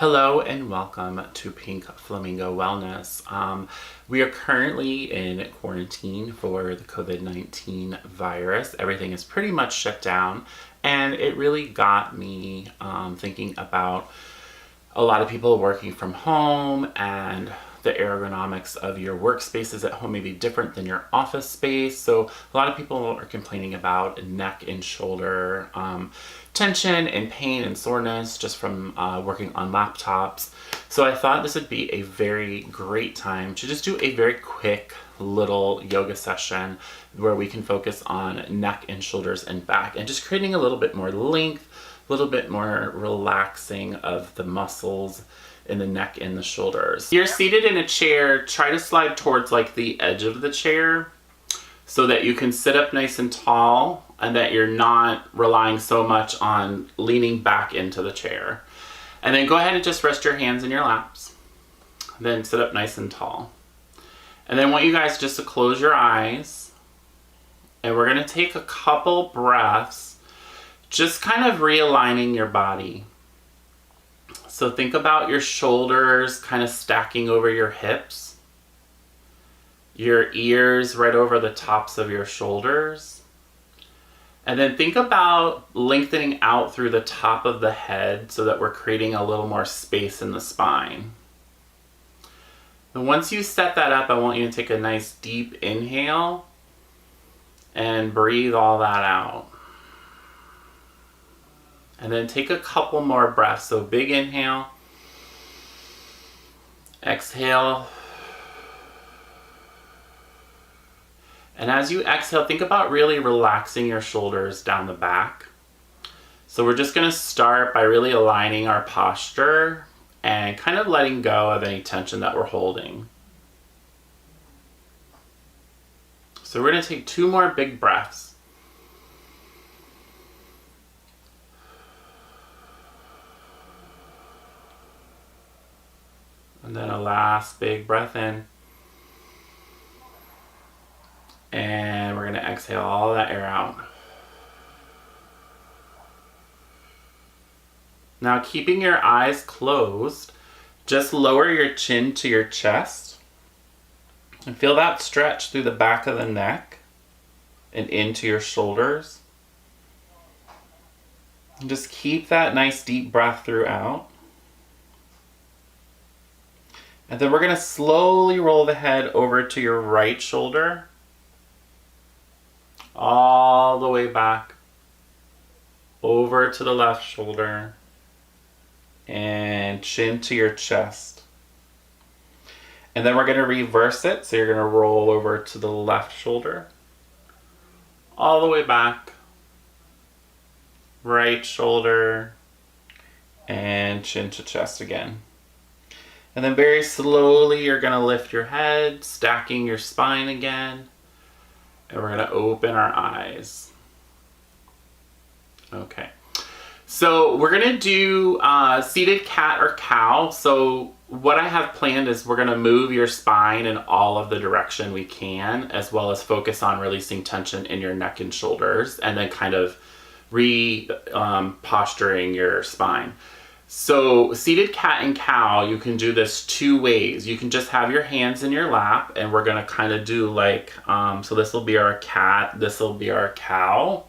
Hello and welcome to Pink Flamingo Wellness. We are currently in quarantine for the COVID-19 virus. Everything is pretty much shut down, and it really got me thinking about a lot of people working from home, and the ergonomics of your workspaces at home may be different than your office space. So a lot of people are complaining about neck and shoulder tension and pain and soreness just from working on laptops. So I thought this would be a very great time to just do a very quick little yoga session where we can focus on neck and shoulders and back and just creating a little bit more length, a little bit more relaxing of the muscles in the neck and the shoulders. You're seated in a chair, try to slide towards like the edge of the chair so that you can sit up nice and tall and that you're not relying so much on leaning back into the chair. And then go ahead and just rest your hands in your laps. Then sit up nice and tall. And then I want you guys just to close your eyes, and we're gonna take a couple breaths, just kind of realigning your body. So think about your shoulders kind of stacking over your hips, your ears right over the tops of your shoulders, and then think about lengthening out through the top of the head so that we're creating a little more space in the spine. And once you set that up, I want you to take a nice deep inhale and breathe all that out. And then take a couple more breaths. So big inhale, exhale. And as you exhale, think about really relaxing your shoulders down the back. So we're just gonna start by really aligning our posture and kind of letting go of any tension that we're holding. So we're gonna take 2 more big breaths. And then a last big breath in. And we're going to exhale all that air out. Now, keeping your eyes closed, just lower your chin to your chest. And feel that stretch through the back of the neck and into your shoulders. And just keep that nice deep breath throughout. And then we're going to slowly roll the head over to your right shoulder, all the way back, over to the left shoulder, and chin to your chest. And then we're going to reverse it, so you're going to roll over to the left shoulder, all the way back, right shoulder, and chin to chest again. And then very slowly, you're going to lift your head, stacking your spine again. And we're going to open our eyes. Okay. So we're going to do seated cat or cow. So what I have planned is we're going to move your spine in all of the direction we can, as well as focus on releasing tension in your neck and shoulders, and then kind of posturing your spine. So seated cat and cow, you can do this 2 ways. You can just have your hands in your lap, and we're gonna kind of do like, so this will be our cat, this will be our cow.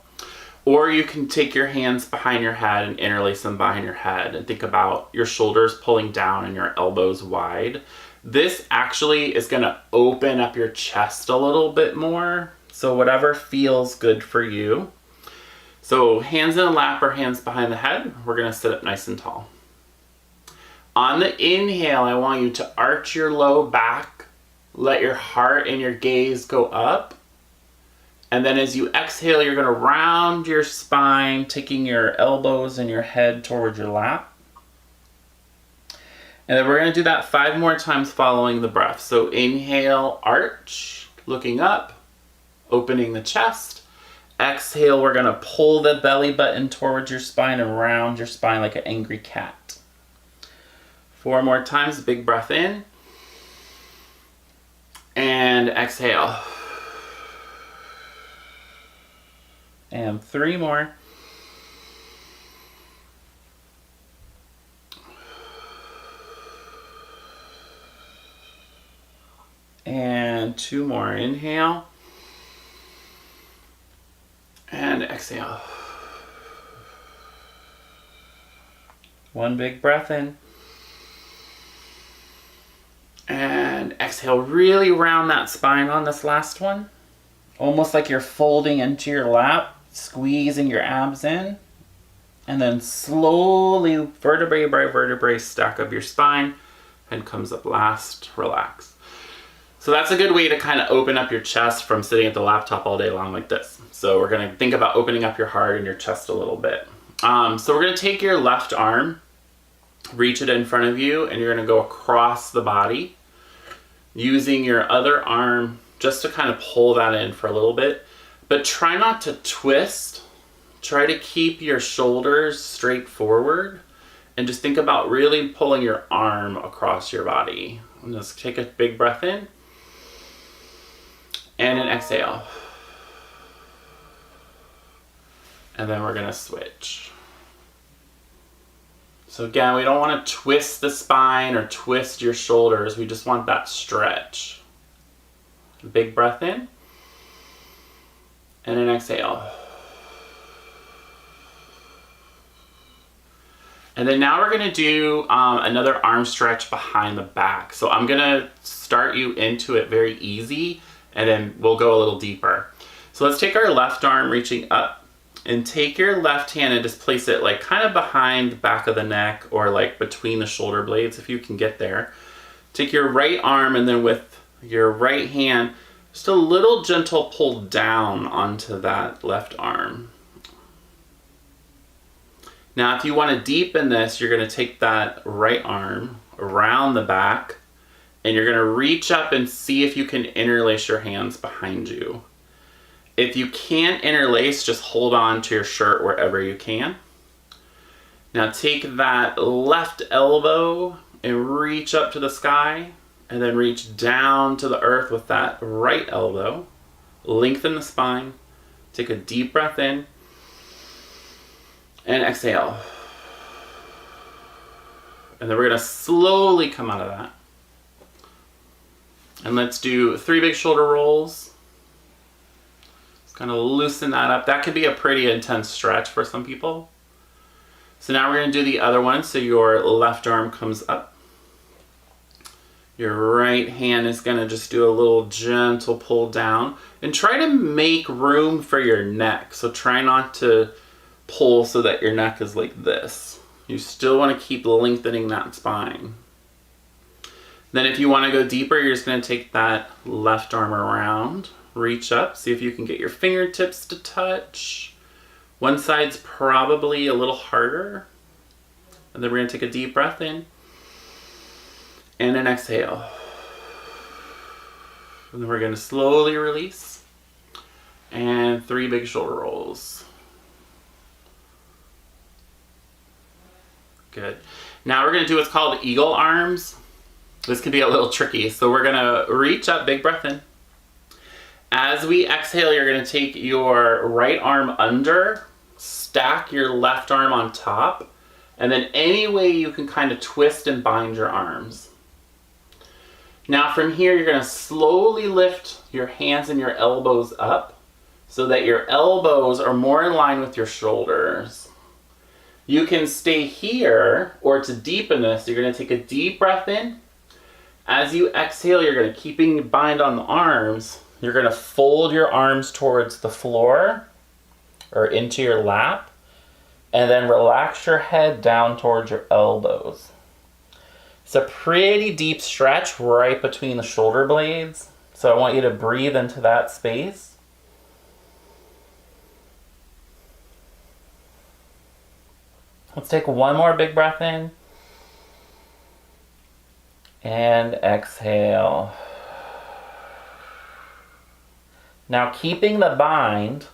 Or you can take your hands behind your head and interlace them behind your head and think about your shoulders pulling down and your elbows wide. This actually is gonna open up your chest a little bit more. So whatever feels good for you. So hands in the lap or hands behind the head, we're gonna sit up nice and tall. On the inhale, I want you to arch your low back, let your heart and your gaze go up. And then as you exhale, you're gonna round your spine, taking your elbows and your head towards your lap. And then we're gonna do that 5 more times following the breath. So inhale, arch, looking up, opening the chest. Exhale, we're going to pull the belly button towards your spine and round your spine like an angry cat. 4 more times, big breath in. And exhale. And 3 more. And 2 more. Inhale. And exhale. 1 big breath in. And exhale. Really round that spine on this last one. Almost like you're folding into your lap, squeezing your abs in. And then slowly, vertebrae by vertebrae, stack up your spine. Head comes up last. Relax. So that's a good way to kind of open up your chest from sitting at the laptop all day long like this. So we're going to think about opening up your heart and your chest a little bit. So we're going to take your left arm, reach it in front of you, and you're going to go across the body using your other arm just to kind of pull that in for a little bit. But try not to twist. Try to keep your shoulders straight forward and just think about really pulling your arm across your body. And just take a big breath in and an exhale. And then we're gonna switch. So again, we don't want to twist the spine or twist your shoulders. We just want that stretch. Big breath in and an exhale. And then now we're going to do another arm stretch behind the back. So I'm going to start you into it very easy, and then we'll go a little deeper. So let's take our left arm reaching up, and take your left hand and just place it like kind of behind the back of the neck, or like between the shoulder blades if you can get there. Take your right arm, and then with your right hand, just a little gentle pull down onto that left arm. Now, if you want to deepen this, you're going to take that right arm around the back, and you're going to reach up and see if you can interlace your hands behind you. If you can't interlace, just hold on to your shirt wherever you can. Now take that left elbow and reach up to the sky, and then reach down to the earth with that right elbow. Lengthen the spine. Take a deep breath in. And exhale. And then we're going to slowly come out of that. And let's do 3 big shoulder rolls. Just kind of loosen that up. That could be a pretty intense stretch for some people. So now we're going to do the other one. So your left arm comes up. Your right hand is going to just do a little gentle pull down. And try to make room for your neck. So try not to pull so that your neck is like this. You still want to keep lengthening that spine. Then if you want to go deeper, you're just going to take that left arm around, reach up, see if you can get your fingertips to touch. One side's probably a little harder. And then we're going to take a deep breath in and an exhale. And then we're going to slowly release. And 3 big shoulder rolls. Good. Now we're going to do what's called eagle arms. This can be a little tricky. So we're going to reach up, big breath in. As we exhale, you're going to take your right arm under, stack your left arm on top, and then any way you can kind of twist and bind your arms. Now from here, you're going to slowly lift your hands and your elbows up so that your elbows are more in line with your shoulders. You can stay here, or to deepen this, you're going to take a deep breath in. As you exhale, you're going to keeping bind on the arms. You're going to fold your arms towards the floor or into your lap, and then relax your head down towards your elbows. It's a pretty deep stretch right between the shoulder blades, so I want you to breathe into that space. Let's take one more big breath in. And exhale. Now keeping the bind,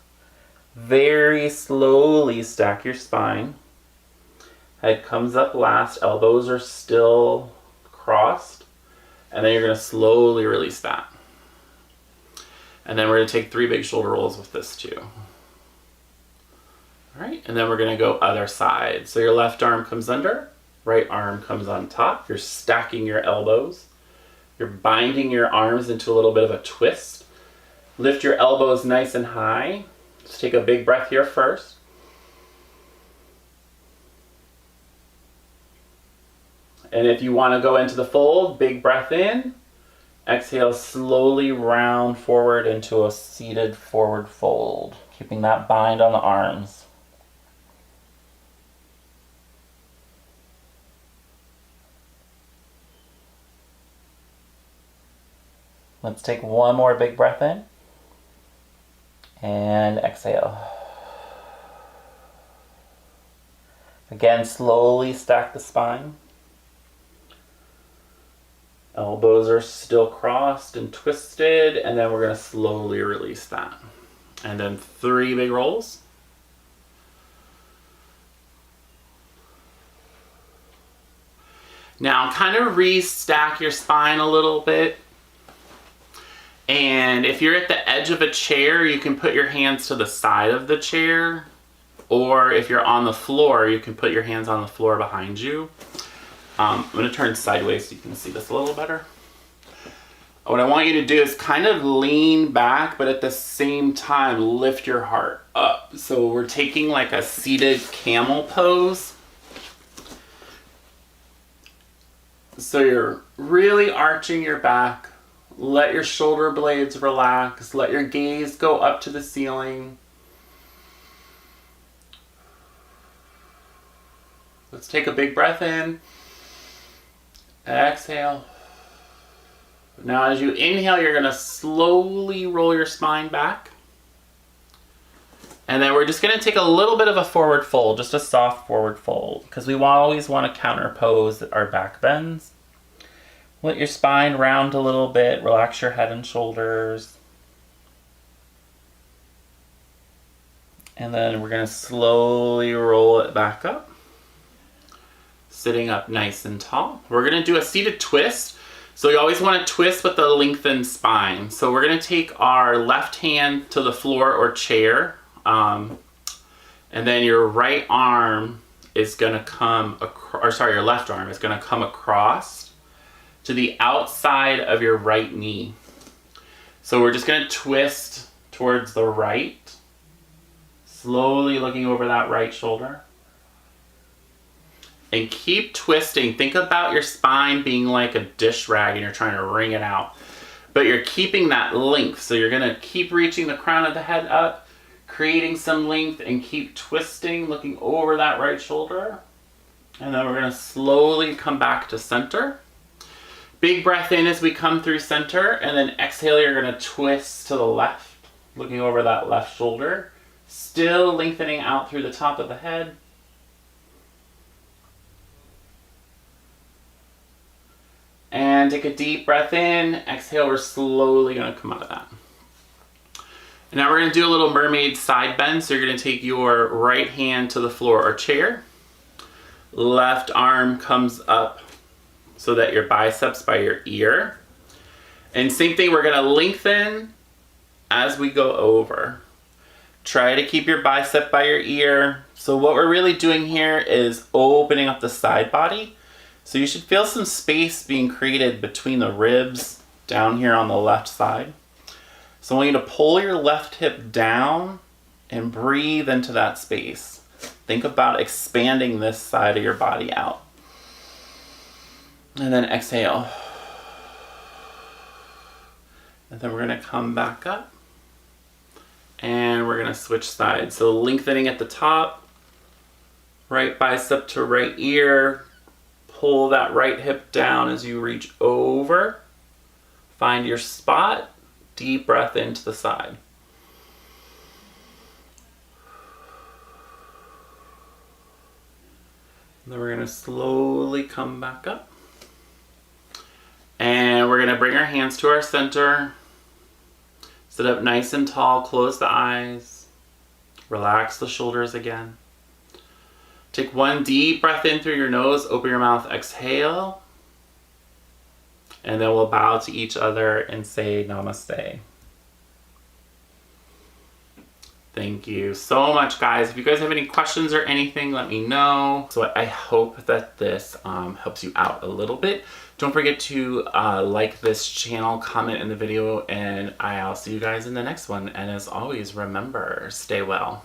very slowly stack your spine. Head comes up last, elbows are still crossed. And then you're going to slowly release that. And then we're going to take 3 big shoulder rolls with this too. All right, and then we're going to go other side. So your left arm comes under, right arm comes on top. You're stacking your elbows. You're binding your arms into a little bit of a twist. Lift your elbows nice and high. Just take a big breath here first. And if you want to go into the fold, big breath in. Exhale, slowly round forward into a seated forward fold, keeping that bind on the arms. Let's take one more big breath in. And exhale. Again, slowly stack the spine. Elbows are still crossed and twisted, and then we're going to slowly release that. And then 3 big rolls. Now kind of restack your spine a little bit. And if you're at the edge of a chair, you can put your hands to the side of the chair. Or if you're on the floor, you can put your hands on the floor behind you. I'm going to turn sideways so you can see this a little better. What I want you to do is kind of lean back, but at the same time, lift your heart up. So we're taking like a seated camel pose. So you're really arching your back. Let your shoulder blades relax. Let your gaze go up to the ceiling. Let's take a big breath in. Exhale. Now as you inhale, you're going to slowly roll your spine back. And then we're just going to take a little bit of a forward fold, just a soft forward fold, because we always want to counterpose our back bends. Let your spine round a little bit, relax your head and shoulders. And then we're going to slowly roll it back up. Sitting up nice and tall. We're going to do a seated twist. So you always want to twist with the lengthened spine. So we're going to take our left hand to the floor or chair. And then your right arm is going to come across, your left arm is going to come across to the outside of your right knee. So we're just going to twist towards the right, slowly looking over that right shoulder. And keep twisting. Think about your spine being like a dish rag and you're trying to wring it out. But you're keeping that length. So you're going to keep reaching the crown of the head up, creating some length, and keep twisting, looking over that right shoulder. And then we're going to slowly come back to center. Big breath in as we come through center, and then exhale, you're going to twist to the left, looking over that left shoulder. Still lengthening out through the top of the head. And take a deep breath in. Exhale, we're slowly going to come out of that. And now we're going to do a little mermaid side bend. So you're going to take your right hand to the floor or chair. Left arm comes up so that your biceps by your ear. And same thing, we're going to lengthen as we go over. Try to keep your bicep by your ear. So what we're really doing here is opening up the side body. So you should feel some space being created between the ribs down here on the left side. So I want you to pull your left hip down and breathe into that space. Think about expanding this side of your body out. And then exhale. And then we're going to come back up. And we're going to switch sides. So lengthening at the top. Right bicep to right ear. Pull that right hip down as you reach over. Find your spot. Deep breath into the side. And then we're going to slowly come back up. And we're going to bring our hands to our center. Sit up nice and tall. Close the eyes. Relax the shoulders again. Take one deep breath in through your nose. Open your mouth. Exhale. And then we'll bow to each other and say namaste. Thank you so much, guys. If you guys have any questions or anything, let me know. So I hope that this helps you out a little bit. Don't forget to like this channel, comment in the video, and I'll see you guys in the next one. And as always, remember, stay well.